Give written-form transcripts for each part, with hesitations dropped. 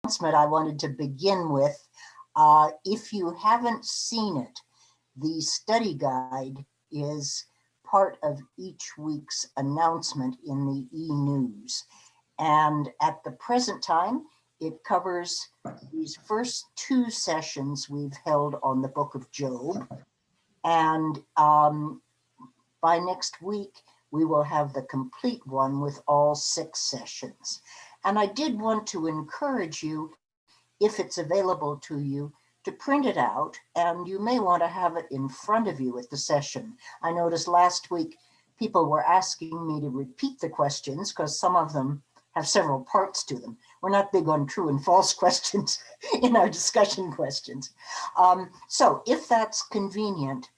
announcement I wanted to begin with. If you haven't seen it, the study guide is part of each week's announcement in the e-news. And at the present time, it covers these first two sessions we've held on the book of Job. And by next week, we will have the complete one with all 6 sessions. And I did want to encourage you, if it's available to you, to print it out, and you may want to have it in front of you at the session. I noticed last week people were asking me to repeat the questions because some of them have several parts to them. We're not big on true and false questions in our discussion questions. So if that's convenient,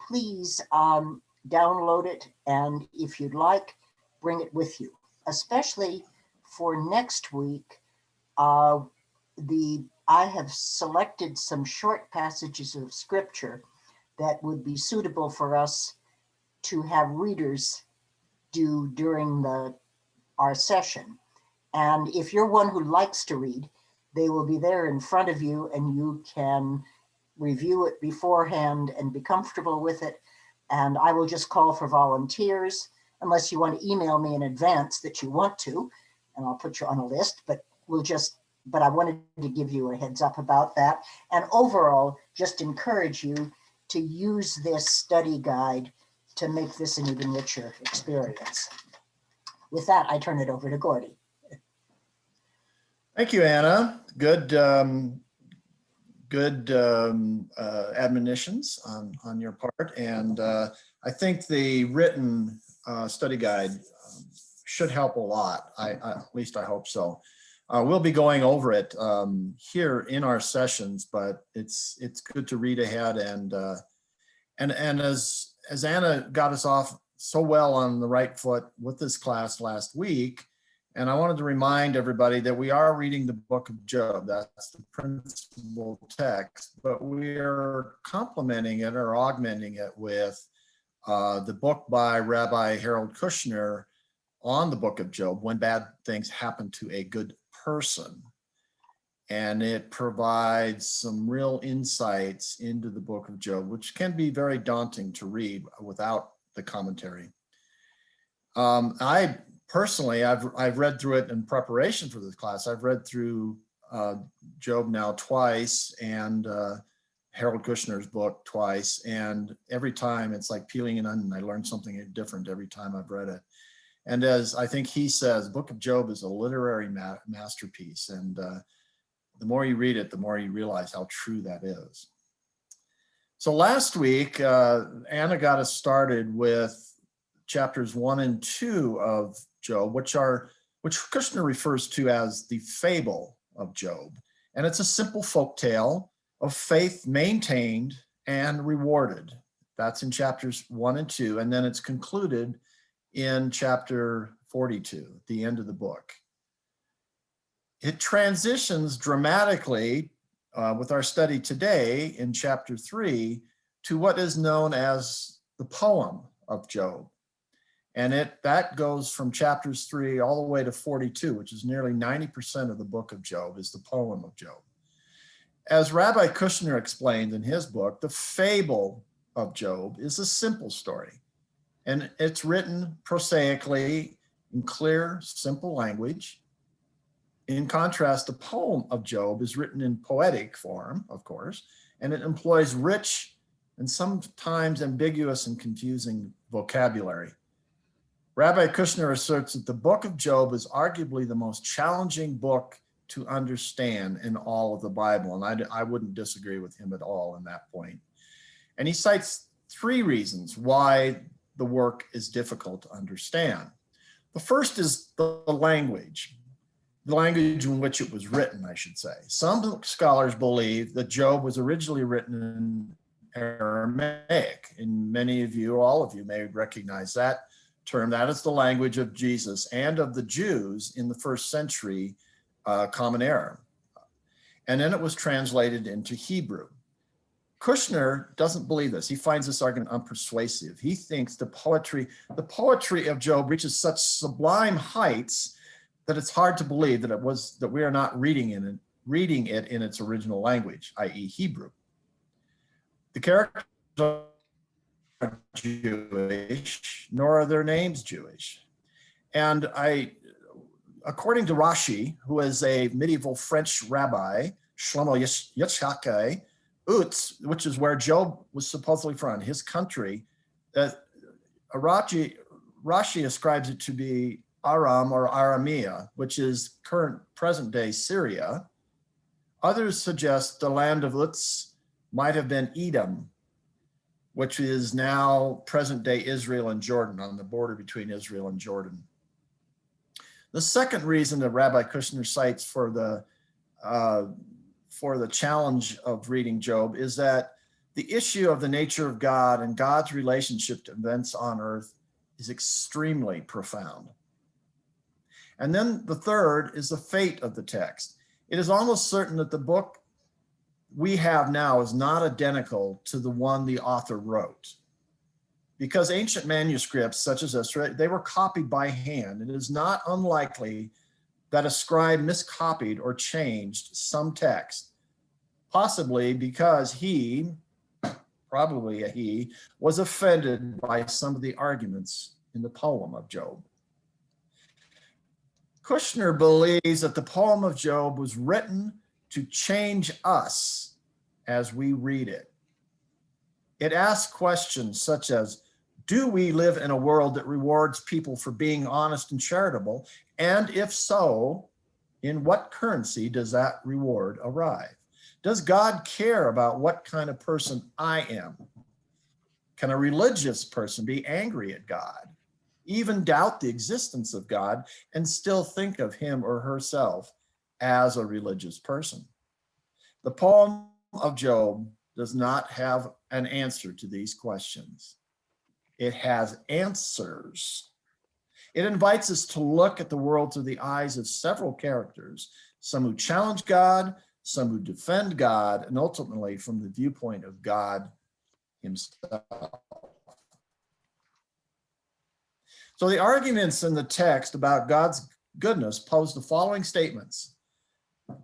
please download it, and if you'd like, bring it with you, especially for next week. I have selected some short passages of scripture that would be suitable for us to have readers do during our session. And if you're one who likes to read, they will be there in front of you, and you can review it beforehand and be comfortable with it. And I will just call for volunteers, unless you want to email me in advance that you want to, and I'll put you on a list, but I wanted to give you a heads up about that. And overall, just encourage you to use this study guide to make this an even richer experience. With that, I turn it over to Gordy. Thank you, Anna. Good admonitions on your part. And I think the written study guide should help a lot. At least I hope so. We'll be going over it here in our sessions, but it's good to read ahead. And as Anna got us off so well on the right foot with this class last week, and I wanted to remind everybody that we are reading the book of Job. That's the principal text, but we are complementing it or augmenting it with the book by Rabbi Harold Kushner on the book of Job, When Bad Things Happen to a Good Person. And it provides some real insights into the book of Job, which can be very daunting to read without the commentary. I personally, I've read through it in preparation for this class. I've read through Job now twice, and Harold Kushner's book twice. And every time it's like peeling an onion. I learned something different every time I've read it. And as I think he says, the book of Job is a literary masterpiece. And the more you read it, the more you realize how true that is. So last week, Anna got us started with chapters 1 and 2 of Job, which Kushner refers to as the fable of Job. And it's a simple folk tale of faith maintained and rewarded. That's in chapters 1 and 2. And then it's concluded in chapter 42, the end of the book. It transitions dramatically with our study today in chapter 3 to what is known as the poem of Job. And that goes from chapters 3 all the way to 42, which is nearly 90% of the book of Job is the poem of Job. As Rabbi Kushner explained in his book, the fable of Job is a simple story. And it's written prosaically in clear, simple language. In contrast, the poem of Job is written in poetic form, of course, and it employs rich and sometimes ambiguous and confusing vocabulary. Rabbi Kushner asserts that the book of Job is arguably the most challenging book to understand in all of the Bible, and I wouldn't disagree with him at all in that point. And he cites 3 reasons why the work is difficult to understand. The first is the language in which it was written, I should say. Some scholars believe that Job was originally written in Aramaic, and many of you, all of you, may recognize that term. That is the language of Jesus and of the Jews in the first century Common Era. And then it was translated into Hebrew. Kushner doesn't believe this. He finds this argument unpersuasive. He thinks the poetry of Job reaches such sublime heights that it's hard to believe that we are not reading it in its original language, i.e. Hebrew. The characters are Jewish, nor are their names Jewish. And according to Rashi, who is a medieval French rabbi, Shlomo Yitzhak Utz, which is where Job was supposedly from, his country, Rashi ascribes it to be Aram or Aramea, which is present day Syria. Others suggest the land of Utz might have been Edom, which is now present day Israel and Jordan, on the border between Israel and Jordan. The second reason that Rabbi Kushner cites for the challenge of reading Job is that the issue of the nature of God and God's relationship to events on earth is extremely profound. And then the third is the fate of the text. It is almost certain that the book we have now is not identical to the one the author wrote, because ancient manuscripts such as this, they were copied by hand. It is not unlikely that a scribe miscopied or changed some text, possibly because he was offended by some of the arguments in the poem of Job. Kushner believes that the poem of Job was written to change us as we read it. It asks questions such as, do we live in a world that rewards people for being honest and charitable? And if so, in what currency does that reward arrive? Does God care about what kind of person I am? Can a religious person be angry at God, even doubt the existence of God, and still think of him or herself as a religious person? The poem of Job does not have an answer to these questions. It has answers. It invites us to look at the world through the eyes of several characters, some who challenge God, some who defend God, and ultimately from the viewpoint of God himself. So the arguments in the text about God's goodness pose the following statements.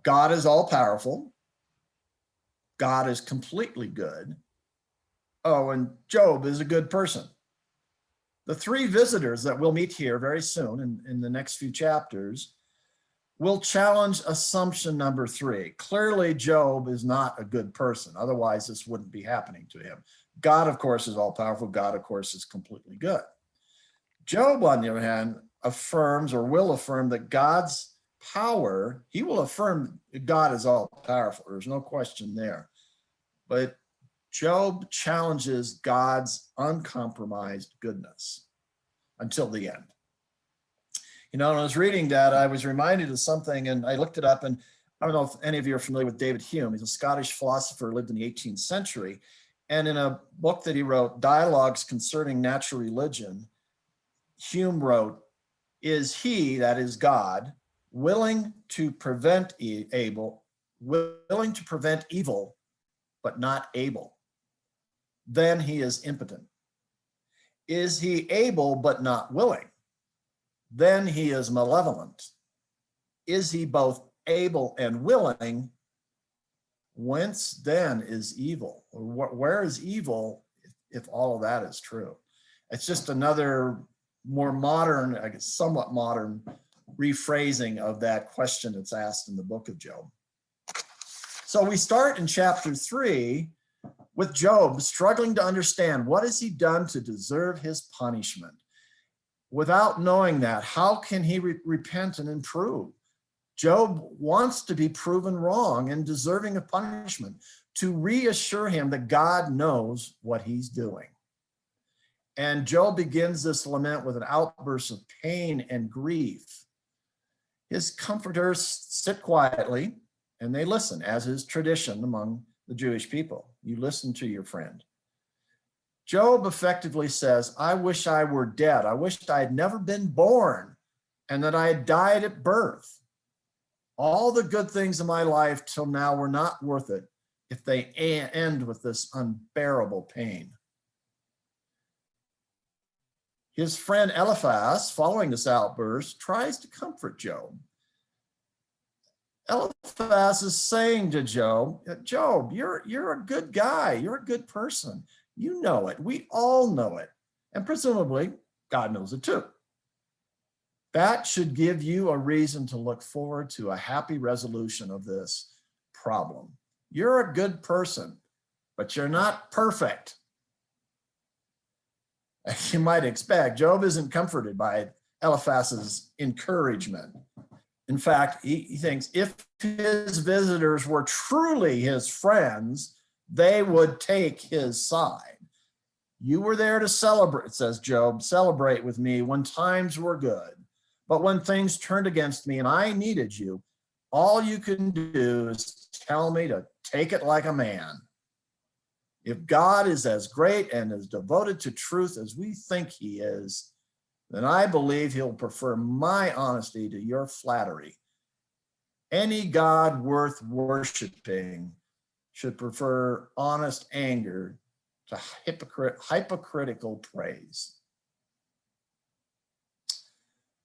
God is all powerful. God is completely good. Oh, and Job is a good person. The three visitors that we'll meet here very soon in the next few chapters will challenge assumption number 3. Clearly, Job is not a good person. Otherwise, this wouldn't be happening to him. God, of course, is all powerful. God, of course, is completely good. Job, on the other hand, affirms or will affirm that God's power, he will affirm that God is all powerful. There's no question there. But Job challenges God's uncompromised goodness until the end. You know, when I was reading that, I was reminded of something, and I looked it up, and I don't know if any of you are familiar with David Hume. He's a Scottish philosopher, lived in the 18th century. And in a book that he wrote, Dialogues Concerning Natural Religion, Hume wrote, is he, that is God, willing to prevent evil, but not able? Then he is impotent. Is he able but not willing? Then he is malevolent. Is he both able and willing? Whence then is evil? Or where is evil if all of that is true? It's just another more modern, I guess somewhat modern rephrasing of that question that's asked in the book of Job. So we start in chapter 3 with Job struggling to understand what has he done to deserve his punishment. Without knowing that, how can he repent and improve? Job wants to be proven wrong and deserving of punishment, to reassure him that God knows what he's doing. And Job begins this lament with an outburst of pain and grief. His comforters sit quietly and they listen, as is tradition among the Jewish people. You listen to your friend. Job effectively says, I wish I were dead. I wished I had never been born and that I had died at birth. All the good things in my life till now were not worth it if they end with this unbearable pain. His friend Eliphaz, following this outburst, tries to comfort Job. Eliphaz is saying to Job, Job, you're a good guy. You're a good person. You know it. We all know it. And presumably, God knows it too. That should give you a reason to look forward to a happy resolution of this problem. You're a good person, but you're not perfect. As you might expect, Job isn't comforted by Eliphaz's encouragement. In fact, he thinks if his visitors were truly his friends, they would take his side. You were there to celebrate, says Job, celebrate with me when times were good. But when things turned against me and I needed you, all you can do is tell me to take it like a man. If God is as great and as devoted to truth as we think he is, then I believe he'll prefer my honesty to your flattery. Any God worth worshiping should prefer honest anger to hypocritical praise.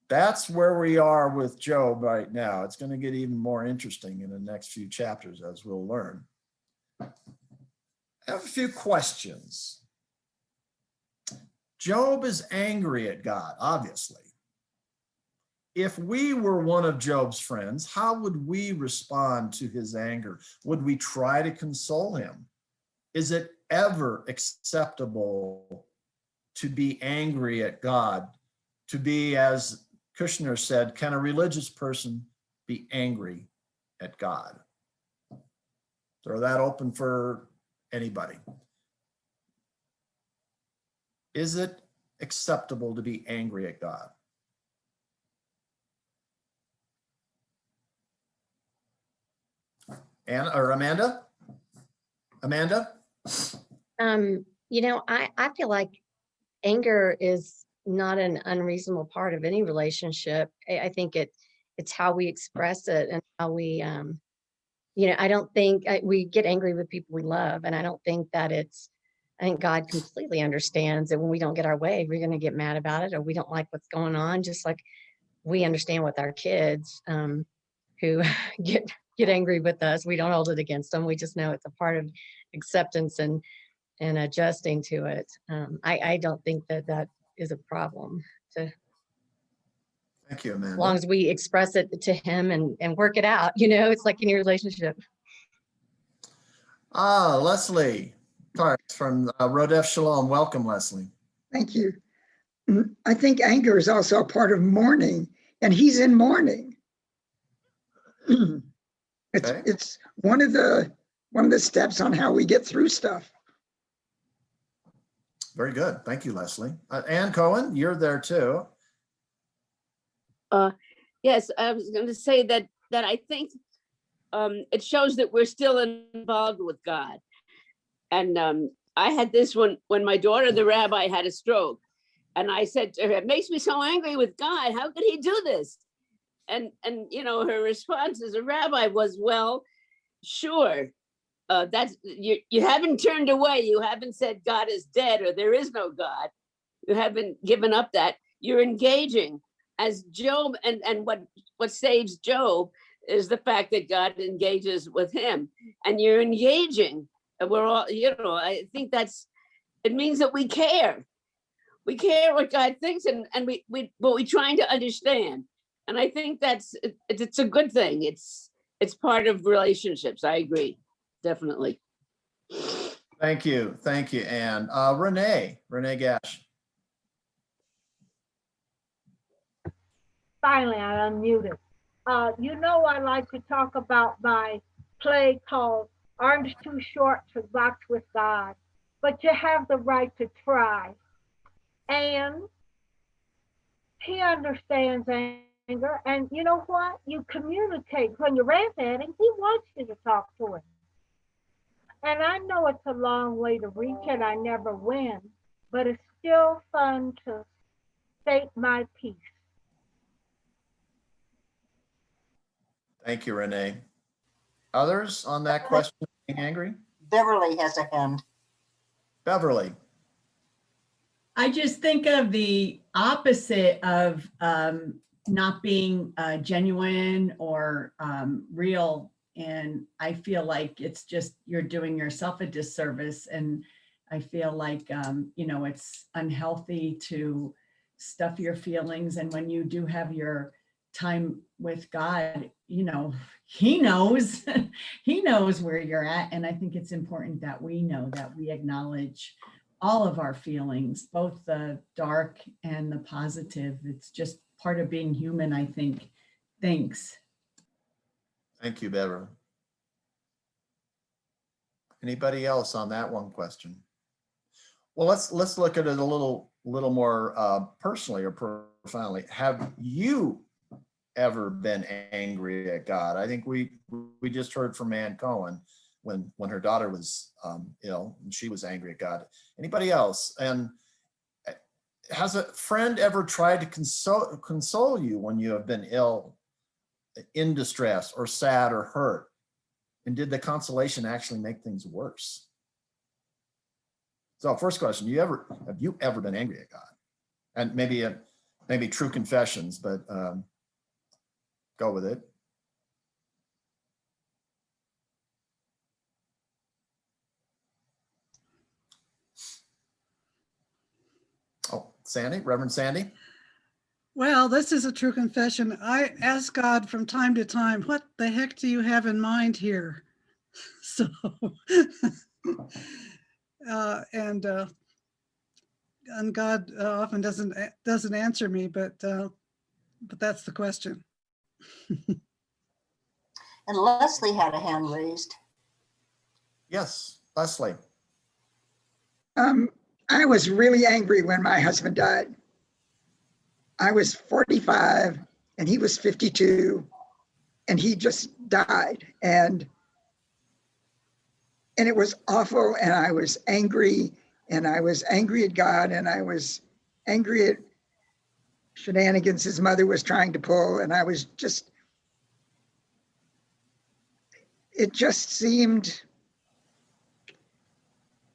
That's where we are with Job right now. It's going to get even more interesting in the next few chapters, as we'll learn. I have a few questions. Job is angry at God, obviously. If we were one of Job's friends, how would we respond to his anger? Would we try to console him? Is it ever acceptable to be angry at God? To be, as Kushner said, can a religious person be angry at God? Throw that open for anybody. Is it acceptable to be angry at God? Anna or Amanda? Amanda? I feel like anger is not an unreasonable part of any relationship. I think it's how we express it and how we, I don't think we get angry with people we love. And I don't think that I think God completely understands that when we don't get our way, we're going to get mad about it or we don't like what's going on. Just like we understand with our kids who get angry with us. We don't hold it against them. We just know it's a part of acceptance and adjusting to it. I don't think that is a problem. Thank you, Amanda. As long as we express it to him and work it out, it's like any relationship. Leslie Clark from Rodef Shalom. Welcome, Leslie. Thank you. I think anger is also a part of mourning, and he's in mourning. It's one of the steps on how we get through stuff. Very good. Thank you, Leslie. Ann Cohen, you're there too. Yes, I was going to say that I think it shows that we're still involved with God. And I had this when my daughter, the rabbi, had a stroke. And I said to her, it makes me so angry with God. How could he do this? And her response as a rabbi was, well, sure. That's you haven't turned away. You haven't said God is dead or there is no God. You haven't given up that. You're engaging. As Job, and what saves Job is the fact that God engages with him, and you're engaging. And we're all, I think it means that we care. We care what God thinks, and we're trying to understand. And I think it's a good thing. It's part of relationships. I agree, definitely. Thank you, Ann. Renee Gash. Finally, I unmuted. I like to talk about my play called Arms Too Short to Box with God, but you have the right to try. And he understands anger. And you know what? You communicate. When you rant at him, he wants you to talk to him. And I know it's a long way to reach and I never win, but it's still fun to state my piece. Thank you, Renee. Others on that question of being angry? Beverly has a hand. Beverly. I just think of the opposite of not being genuine or real. And I feel like it's just, you're doing yourself a disservice. And I feel like, it's unhealthy to stuff your feelings. And when you do have your time with God, he knows, he knows where you're at. And I think it's important that we know, that we acknowledge all of our feelings, both the dark and the positive. It's just part of being human, I think. Thanks. Thank you, Beverly. Anybody else on that one question? Well, let's look at it a little more personally or profoundly. Have you ever been angry at God? I think we just heard from Ann Cohen when her daughter was ill and she was angry at God. Anybody else? And has a friend ever tried to console you when you have been ill, in distress, or sad or hurt? And did the consolation actually make things worse? So first question, have you ever been angry at God? And maybe true confessions, but go with it. Oh, Sandy, Reverend Sandy. Well, this is a true confession. I ask God from time to time, what the heck do you have in mind here? So, and God often doesn't answer me, but that's the question. And Leslie had a hand raised. Yes, Leslie. I was really angry when my husband died. I was 45 and he was 52 and he just died. And it was awful. And I was angry, and I was angry at God, and I was angry at shenanigans his mother was trying to pull. And it just seemed,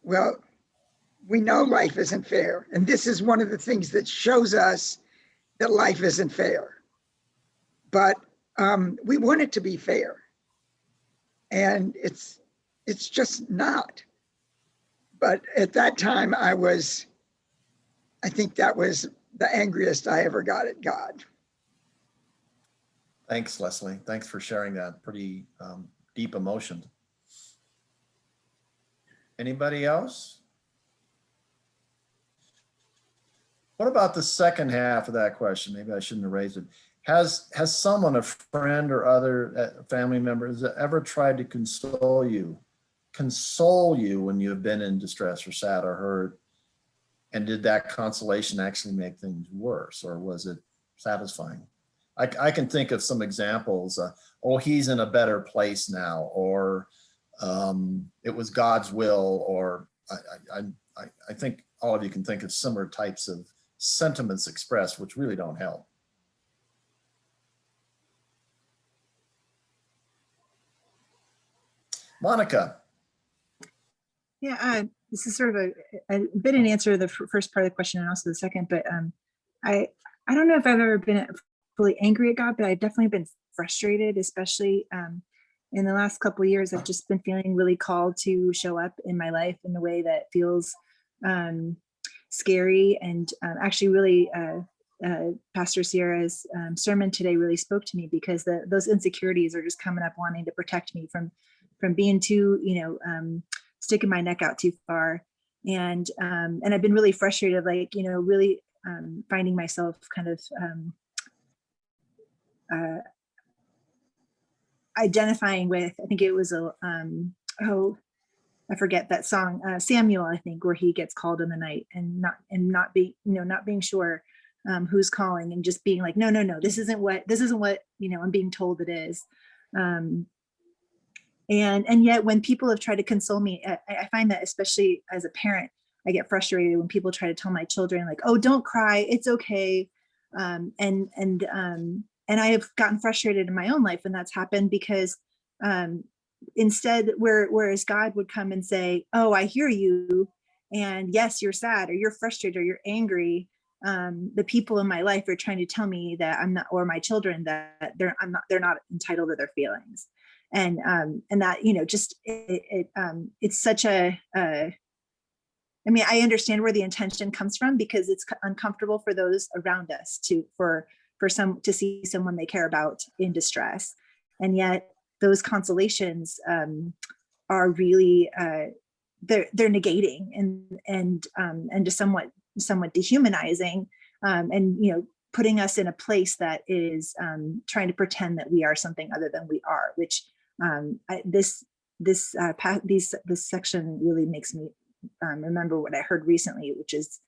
well, we know life isn't fair. And this is one of the things that shows us that life isn't fair. But we want it to be fair. And it's just not. But at that time, I think that was the angriest I ever got at God. Thanks, Leslie. Thanks for sharing that pretty deep emotion. Anybody else? What about the second half of that question? Maybe I shouldn't have raised it. Has someone, a friend or other family members, ever tried to console you when you have been in distress or sad or hurt? And did that consolation actually make things worse, or was it satisfying? I can think of some examples. Oh, he's in a better place now, or it was God's will, or I think all of you can think of similar types of sentiments expressed, which really don't help. Monica. Yeah, this is sort of a bit an answer to the first part of the question and also the second, but I don't know if I've ever been fully angry at God, but I've definitely been frustrated, especially in the last couple of years. I've just been feeling really called to show up in my life in a way that feels scary, and actually really Pastor Sierra's sermon today really spoke to me, because those insecurities are just coming up wanting to protect me from being too, sticking my neck out too far. And I've been really frustrated, really finding myself kind of identifying with, I think it was I forget that song, Samuel, I think, where he gets called in the night and not being sure who's calling, and just being like, no, this isn't what I'm being told it is. And yet when people have tried to console me, I find that especially as a parent, I get frustrated when people try to tell my children like, oh, don't cry, it's okay. And I have gotten frustrated in my own life when that's happened, because instead, whereas God would come and say, oh, I hear you, And yes, you're sad or you're frustrated or you're angry. The people in my life are trying to tell me that I'm not, or my children, that they're not entitled to their feelings. And that, just it's such I mean, I understand where the intention comes from, because it's uncomfortable for those around us to see someone they care about in distress. And yet those consolations are really they're negating and just somewhat dehumanizing, and putting us in a place that is trying to pretend that we are something other than we are, which this section really makes me remember what I heard recently, which is,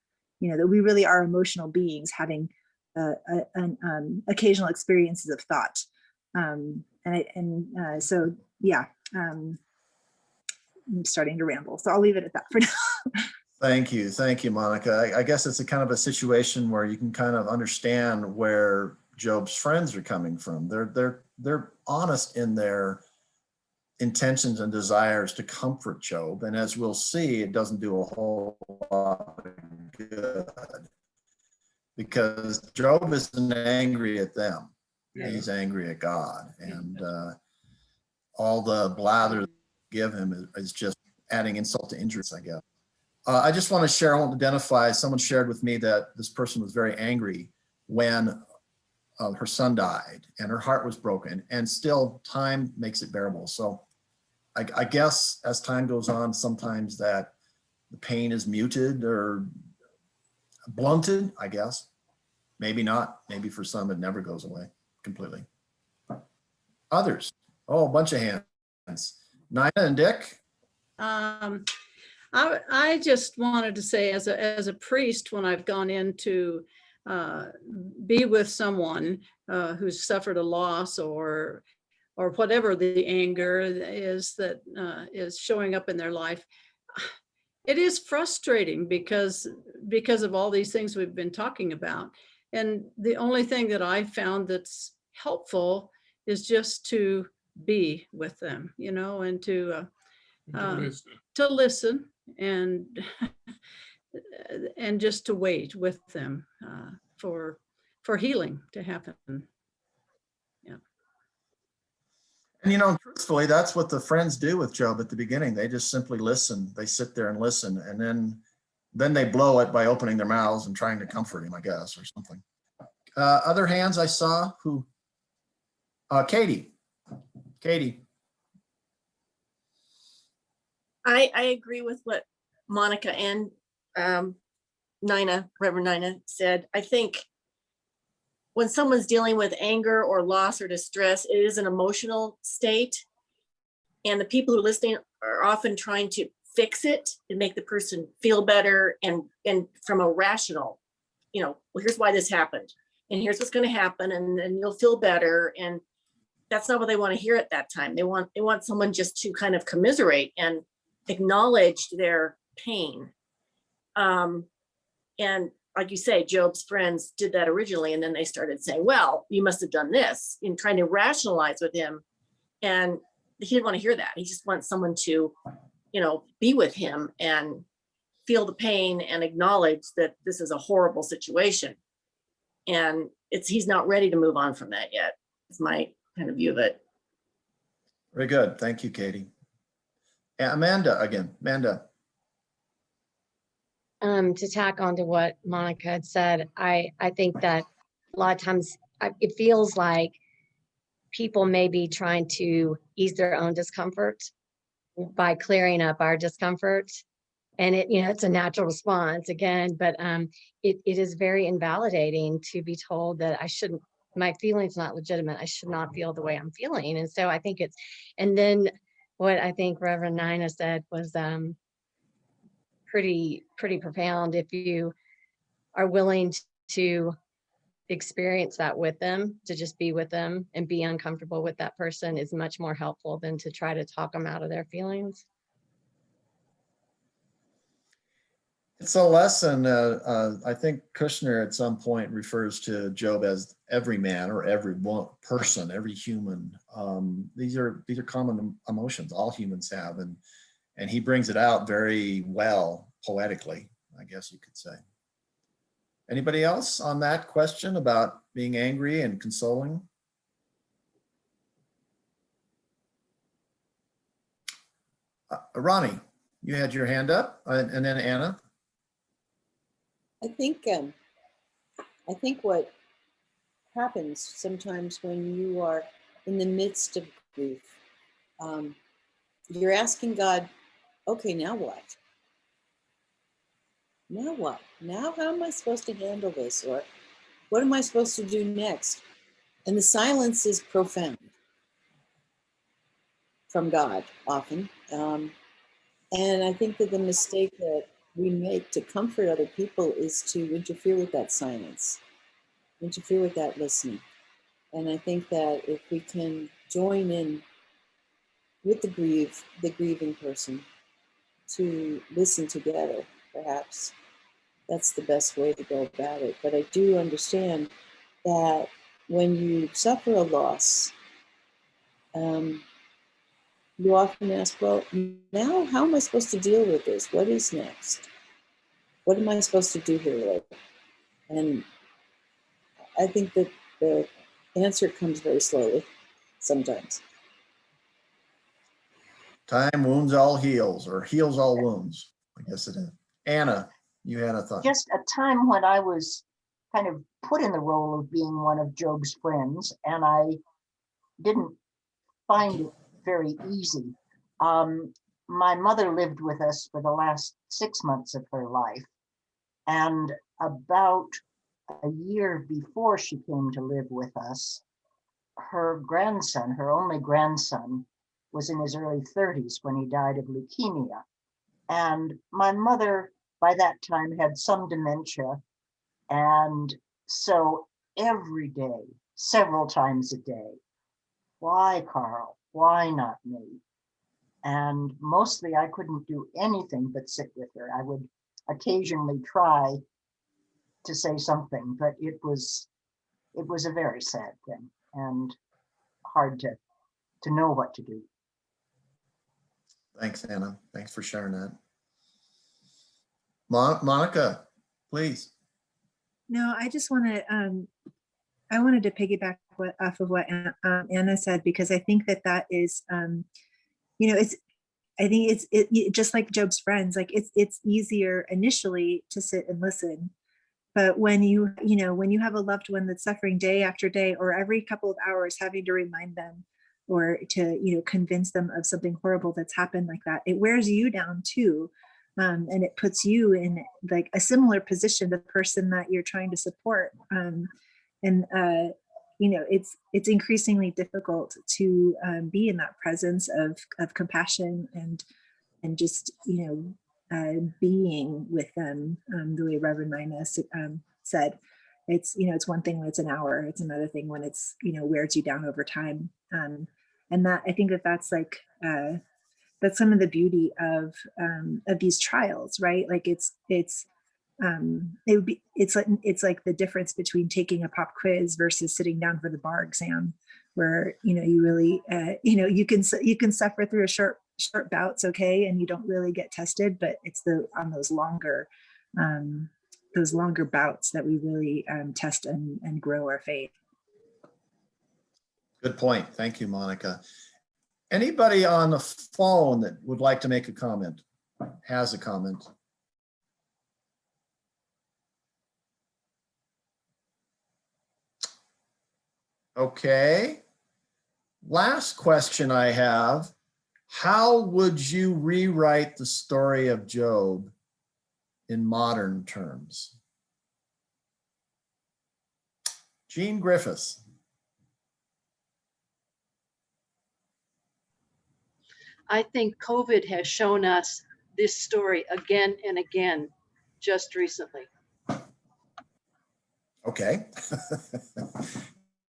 that we really are emotional beings having occasional experiences of thought. So yeah, I'm starting to ramble, so I'll leave it at that for now. Thank you, Monica. I guess it's a kind of a situation where you can kind of understand where Job's friends are coming from. They're honest in their intentions and desires to comfort Job, and as we'll see, it doesn't do a whole lot of good, because Job isn't angry at them. Yeah. He's angry at God, and all the blather they give him is just adding insult to injury, I guess. I just want to share, I won't identify, someone shared with me that this person was very angry when her son died and her heart was broken, and still time makes it bearable. So I guess as time goes on, sometimes that the pain is muted or blunted, I guess. Maybe not. Maybe for some it never goes away completely. Others? Oh, a bunch of hands. Nina and Dick? I just wanted to say, as a priest, when I've gone in to be with someone who's suffered a loss or whatever the anger is that is showing up in their life, it is frustrating because of all these things we've been talking about. And the only thing that I found that's helpful is just to be with them, and to listen and just to wait with them for healing to happen. Yeah. And truthfully, that's what the friends do with Job at the beginning. They just simply listen. They sit there and listen, and then they blow it by opening their mouths and trying to comfort him, I guess, or something. Other hands I saw, who? Katie. I agree with what Monica and Reverend Nina said. I think when someone's dealing with anger or loss or distress, it is an emotional state. And the people who are listening are often trying to fix it and make the person feel better, and from a rational, well, here's why this happened, and here's what's going to happen, and then you'll feel better. And that's not what they want to hear at that time. They want someone just to kind of commiserate and acknowledge their pain. And like you say, Job's friends did that originally, and then they started saying, well, you must have done this, in trying to rationalize with him. And he didn't want to hear that. He just wants someone to, be with him and feel the pain and acknowledge that this is a horrible situation. And he's not ready to move on from that yet. It's my kind of view of it. Very good. Thank you, Katie. Amanda again. Amanda. To tack on to what Monica had said, I think that a lot of times it feels like people may be trying to ease their own discomfort by clearing up our discomfort. And it's a natural response again, but it is very invalidating to be told that my feelings not legitimate. I should not feel the way I'm feeling. And so I think and then what I think Reverend Nina said was pretty profound. If you are willing to experience that with them, to just be with them and be uncomfortable with that person, is much more helpful than to try to talk them out of their feelings. It's a lesson. I think Kushner at some point refers to Job as every man or every person, every human. These are common emotions all humans have, and he brings it out very well poetically, I guess you could say. Anybody else on that question about being angry and consoling? Ronnie, you had your hand up, and then Anna. I think what happens sometimes when you are in the midst of grief, you're asking God, okay, now what? Now what? Now how am I supposed to handle this? Or what am I supposed to do next? And the silence is profound from God often. And I think that the mistake that we make to comfort other people is to interfere with that silence, interfere with that listening. And I think that if we can join in with the grieving person to listen together, perhaps that's the best way to go about it. But I do understand that when you suffer a loss, you often ask, well, now how am I supposed to deal with this? What is next? What am I supposed to do here, Lord? And I think that the answer comes very slowly sometimes. Time wounds all heals, or heals all wounds, I guess it is. Anna, you had a thought. Just a time when I was kind of put in the role of being one of Job's friends, and I didn't find it very easy. My mother lived with us for the last 6 months of her life, and about a year before she came to live with us, her grandson, her only grandson, was in his early 30s when he died of leukemia. And my mother, by that time, had some dementia. And so every day, several times a day, why, Carl? Why not me? And mostly I couldn't do anything but sit with her. I would occasionally try to say something, but it was a very sad thing and hard to know what to do. Thanks, Anna. Thanks for sharing that. Monica, please. No, I just want to, I wanted to piggyback off of what Anna said, because I think that is, I think it's just like Job's friends, like it's easier initially to sit and listen. But when you have a loved one that's suffering day after day, or every couple of hours having to remind them or to, convince them of something horrible that's happened like that, it wears you down too. And it puts you in like a similar position to the person that you're trying to support. It's increasingly difficult to be in that presence of compassion and just, being with them, the way Reverend Nina said. It's one thing when it's an hour, it's another thing when it's, wears you down over time. And that, I think that's like, that's some of the beauty of these trials, right? Like it's like the difference between taking a pop quiz versus sitting down for the bar exam, where you really you can suffer through a short bouts, okay, and you don't really get tested, but it's on those longer bouts that we really test and grow our faith. Good point. Thank you, Monica. Anybody on the phone that would like to make a comment, has a comment? Okay. Last question I have. How would you rewrite the story of Job in modern terms? Jean Griffiths. I think COVID has shown us this story again and again just recently. Okay.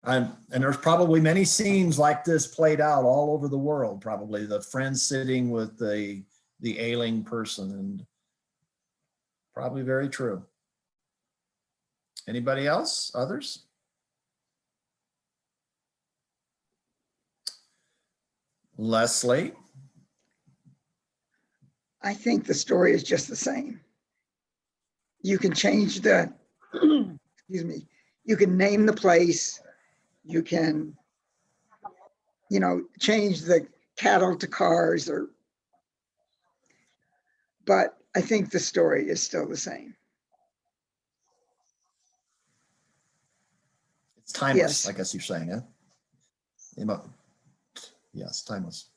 And there's probably many scenes like this played out all over the world, probably the friend sitting with the ailing person, and probably very true. Anybody else? Others? Leslie? I think the story is just the same. You can change the, excuse me, you can name the place, you can, change the cattle to cars, but I think the story is still the same. It's timeless, Yes. I guess you're saying, yeah? Yes, timeless.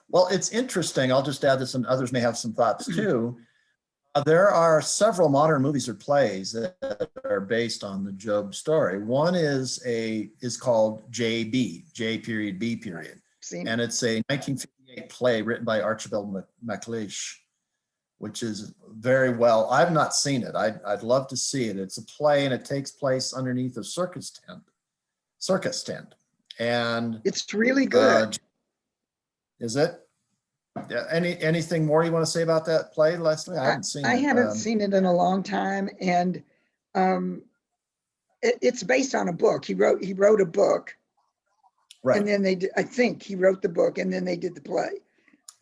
Well, it's interesting. I'll just add this, and others may have some thoughts too. There are several modern movies or plays that are based on the Job story. One is called JB, J period B period. And it's a 1958 play written by Archibald MacLeish, which is very well. I've not seen it. I'd love to see it. It's a play and it takes place underneath a circus tent. And it's really good. Is it? Yeah. Anything more you want to say about that play, Leslie? I haven't seen it. I haven't seen it in a long time, and it's based on a book. He wrote a book, right? And then I think he wrote the book, and then they did the play.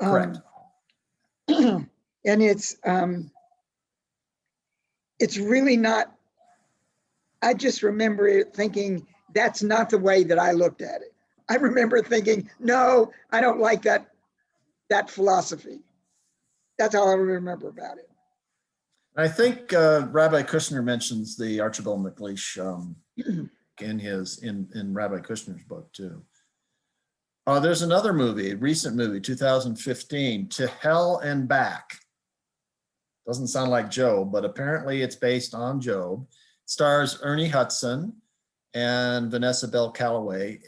Correct. And it's really not. I just remember it thinking that's not the way that I looked at it. I remember thinking, no, I don't like that philosophy. That's all I remember about it. I think Rabbi Kushner mentions the Archibald MacLeish in Rabbi Kushner's book too. There's another movie, recent movie, 2015, To Hell and Back. Doesn't sound like Job, but apparently it's based on Job. It stars Ernie Hudson and Vanessa Bell Calloway.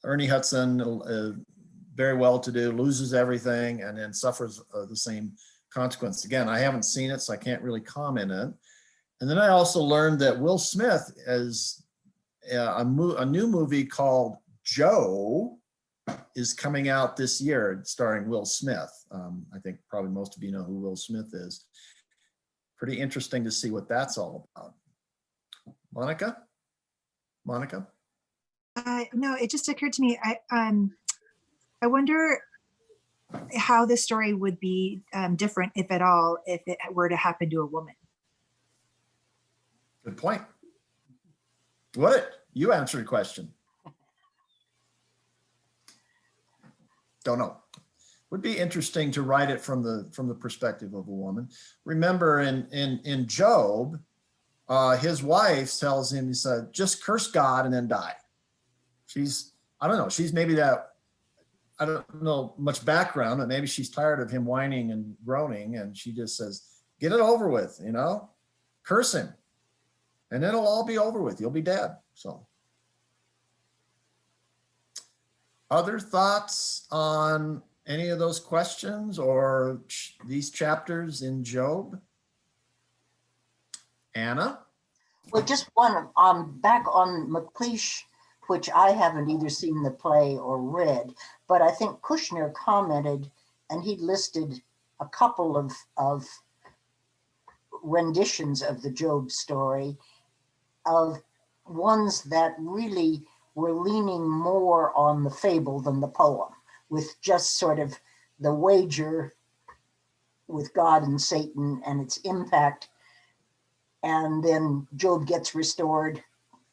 Ernie Hudson, very well-to-do, loses everything, and then suffers the same consequence. Again, I haven't seen it, so I can't really comment on it. And then I also learned that Will Smith is a new movie called Joe is coming out this year, starring Will Smith. I think probably most of you know who Will Smith is. Pretty interesting to see what that's all about. Monica? No, it just occurred to me. I wonder how this story would be different, if at all, if it were to happen to a woman. Good point. What? You answer the question. Don't know. Would be interesting to write it from the perspective of a woman. Remember, in Job, his wife tells him, he said, just curse God and then die. I don't know, she's maybe that, I don't know much background, and maybe she's tired of him whining and groaning, and she just says, get it over with, curse him, and it'll all be over with. You'll be dead. So, other thoughts on any of those questions or these chapters in Job? Anna? Well, just one, back on MacLeish, which I haven't either seen the play or read, but I think Kushner commented, and he listed a couple of renditions of the Job story, of ones that really were leaning more on the fable than the poem, with just sort of the wager with God and Satan and its impact. And then Job gets restored,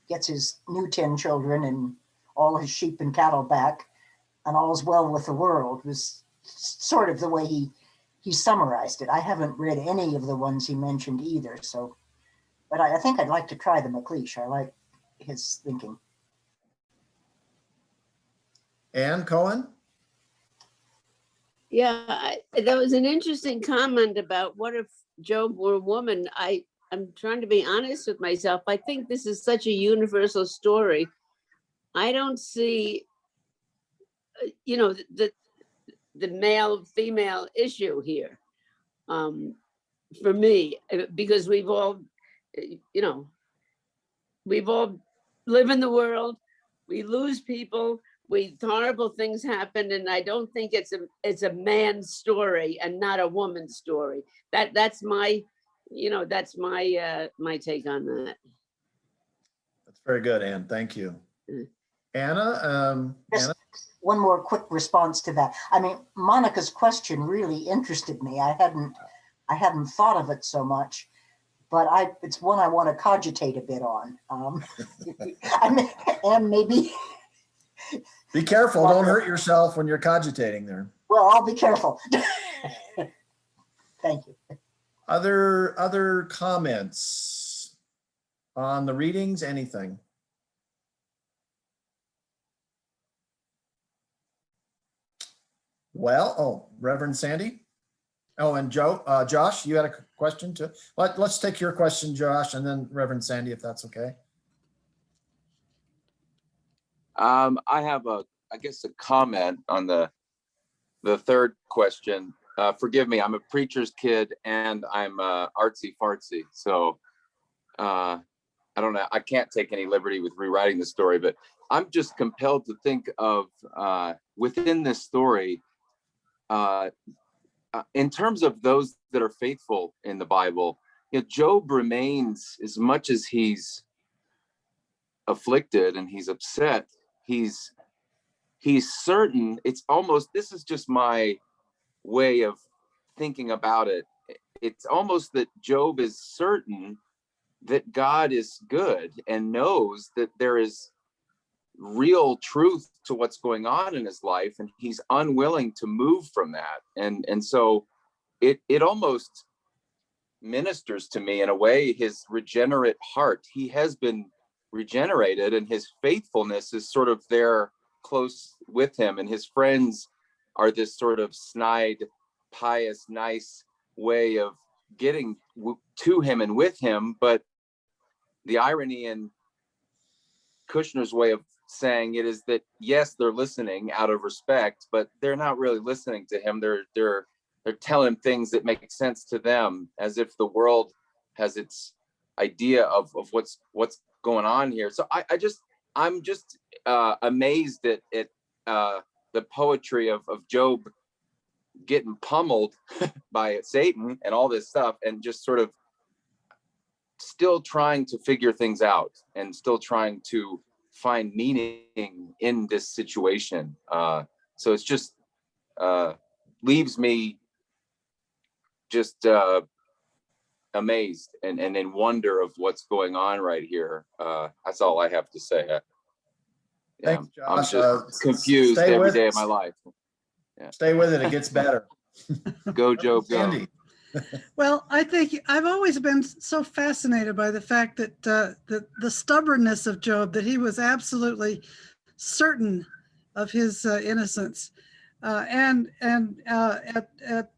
gets his new 10 children and all his sheep and cattle back, and all's well with the world, was sort of the way he summarized it. I haven't read any of the ones he mentioned either, so, but I think I'd like to try the MacLeish. I like his thinking. Ann Cohen? Yeah, that was an interesting comment about what if Job were a woman. I'm trying to be honest with myself. I think this is such a universal story. I don't see, the male-female issue here for me, because we've all live in the world, we lose people, horrible things happen, and I don't think it's a man's story and not a woman's story. That's my my take on that. That's very good, Ann. Thank you. Anna? one more quick response to that. I mean, Monica's question really interested me. I hadn't thought of it so much, but it's one I want to cogitate a bit on. And maybe. Be careful, don't hurt yourself when you're cogitating there. Well, I'll be careful. Thank you. Other comments on the readings, anything? Well, oh, Reverend Sandy? Oh, and Josh, you had a question too? Let's take your question, Josh, and then Reverend Sandy, if that's okay. I have I guess a comment on the third question. Forgive me, I'm a preacher's kid and I'm artsy fartsy. So I don't know, I can't take any liberty with rewriting the story, but I'm just compelled to think of within this story, in terms of those that are faithful in the Bible, Job remains, as much as he's afflicted and he's upset, he's certain. It's almost, this is just my way of thinking about it. It's almost that Job is certain that God is good and knows that there is real truth to what's going on in his life, and he's unwilling to move from that. And so it almost ministers to me in a way, his regenerate heart. He has been regenerated and his faithfulness is sort of there close with him, and his friends are this sort of snide, pious, nice way of getting to him and with him. But the irony in Kushner's way of saying it is that, yes, they're listening out of respect, but they're not really listening to him. They're telling him things that make sense to them, as if the world has its idea of what's going on here. So I'm just amazed at the poetry of Job getting pummeled by Satan and all this stuff, and just sort of still trying to figure things out and still trying to find meaning in this situation. So it's just leaves me just amazed and in wonder of what's going on right here. That's all I have to say. Thanks, Josh. I'm just confused every day of my life. Yeah. Stay with it, it gets better. Go, Job, go. Sandy. Well, I think I've always been so fascinated by the fact that the stubbornness of Job, that he was absolutely certain of his innocence, and at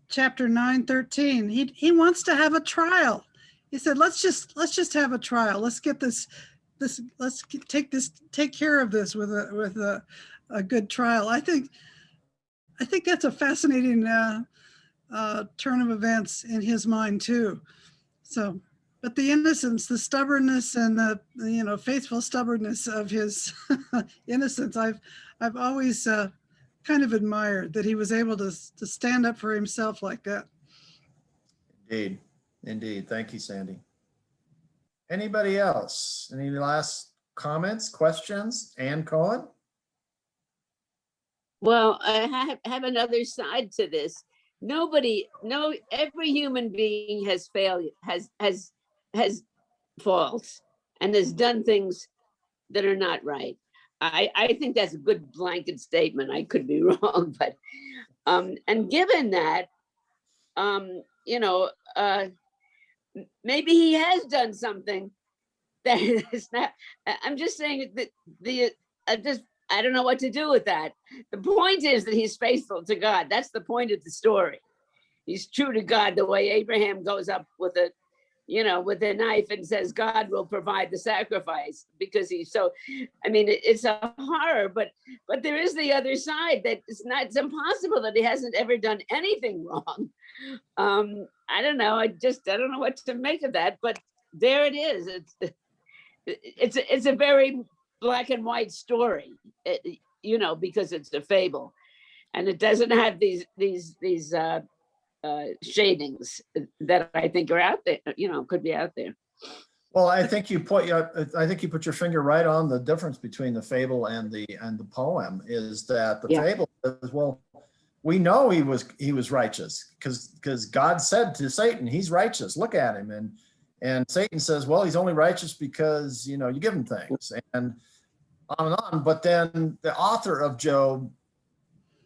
chapter 9:13, he wants to have a trial. He said, "Let's just have a trial. Let's get take care of this with a good trial." I think that's a fascinating turn of events in his mind too. So, but the innocence, the stubbornness, and the faithful stubbornness of his innocence, I've always kind of admired that he was able to stand up for himself like that. Indeed. Thank you, Sandy. Anybody else? Any last comments, questions? Ann Cohen? Well, I have another side to this. Every human being has failed, has faults, and has done things that are not right. I think that's a good blanket statement. I could be wrong, but and given that, maybe he has done something that is not. I'm just saying that I don't know what to do with that. The point is that he's faithful to God. That's the point of the story. He's true to God, the way Abraham goes up with a knife and says, God will provide the sacrifice, because he's so, it's a horror, but there is the other side, that it's impossible that he hasn't ever done anything wrong. I don't know. I don't know what to make of that, but there it is. It's a very black and white story, because it's a fable, and it doesn't have these shadings that I think are out there, could be out there. Well, I think you put your finger right on the difference between the fable and the poem, is that the Yeah. fable is, well, we know he was righteous because God said to Satan, he's righteous. Look at him. And Satan says, well, he's only righteous because, you give him things, and on and on. But then the author of Job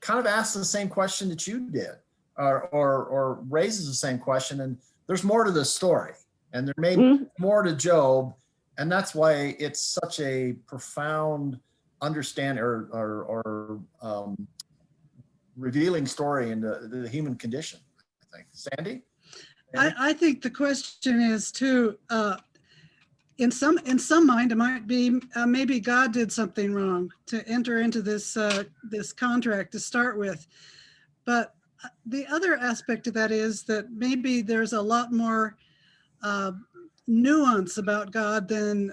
kind of asks the same question that you did, or raises the same question. And there's more to this story, and there may be more to Job. And that's why it's such a profound understanding or revealing story into the human condition, I think. Sandy? I think the question is too, in some mind, it might be maybe God did something wrong to enter into this this contract to start with. But the other aspect of that is that maybe there's a lot more nuance about God than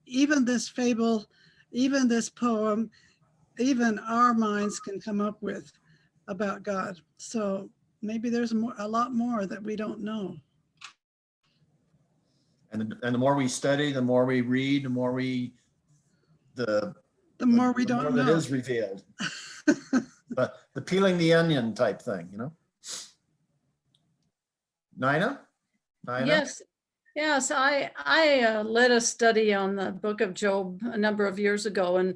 even this fable, even this poem, even our minds can come up with about God. So maybe there's a lot more that we don't know. And the more we study, the more we read, the more the more we don't more know. that is revealed. But the peeling the onion type thing, Nina? Yes, I led a study on the book of Job a number of years ago, and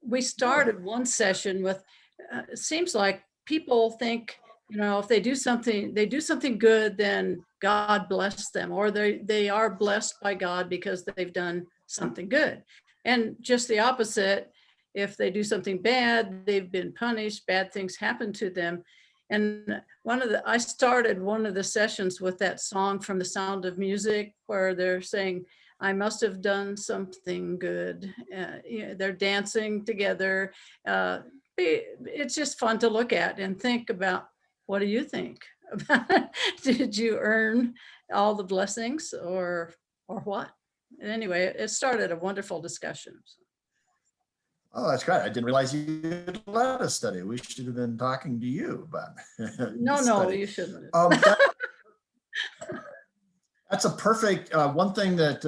we started one session with, it seems like people think, if they do something good, then God bless them, or they are blessed by God because they've done something good. And just the opposite, if they do something bad, they've been punished, bad things happen to them. And I started one of the sessions with that song from The Sound of Music, where they're saying, I must have done something good. They're dancing together. It's just fun to look at and think about, what do you think? Did you earn all the blessings or what? And anyway, it started a wonderful discussion. Oh, that's great. I didn't realize you led a study. We should have been talking to you, but no, you shouldn't. That's a perfect one thing that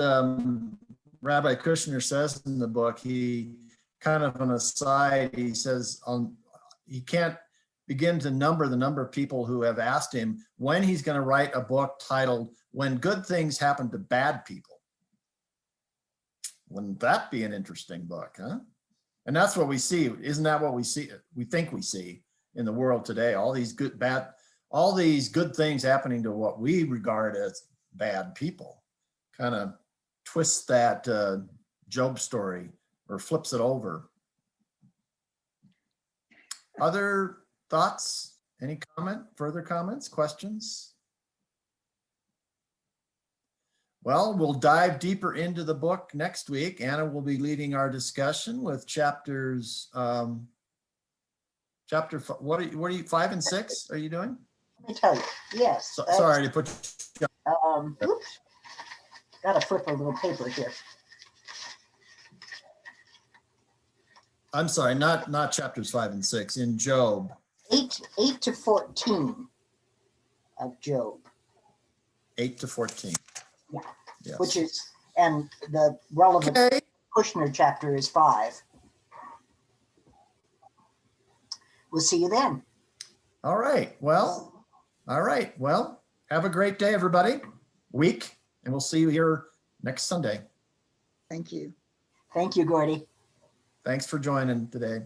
Rabbi Kushner says in the book. He kind of an aside, he says he can't begin to number the number of people who have asked him when he's going to write a book titled When Good Things Happen to Bad People. Wouldn't that be an interesting book, huh? And that's what we see. Isn't that what we see? We think we see in the world today, all these good things happening to what we regard as bad people. Kind of twists that Job story or flips it over. Other thoughts? Any further comments, questions? Well, we'll dive deeper into the book next week. Anna will be leading our discussion with chapters, what are you, 5 and 6 are you doing? Let me tell you, yes. Sorry to put you. Oops. Gotta flip a little paper here. I'm sorry, not chapters 5 and 6, in Job. 8 to 14 of Job. 8 to 14. Yeah. Yes. Which is, and the relevant Kushner chapter is 5. We'll see you then. All right. Well, have a great day, everybody. Week, and we'll see you here next Sunday. Thank you. Thank you, Gordy. Thanks for joining today.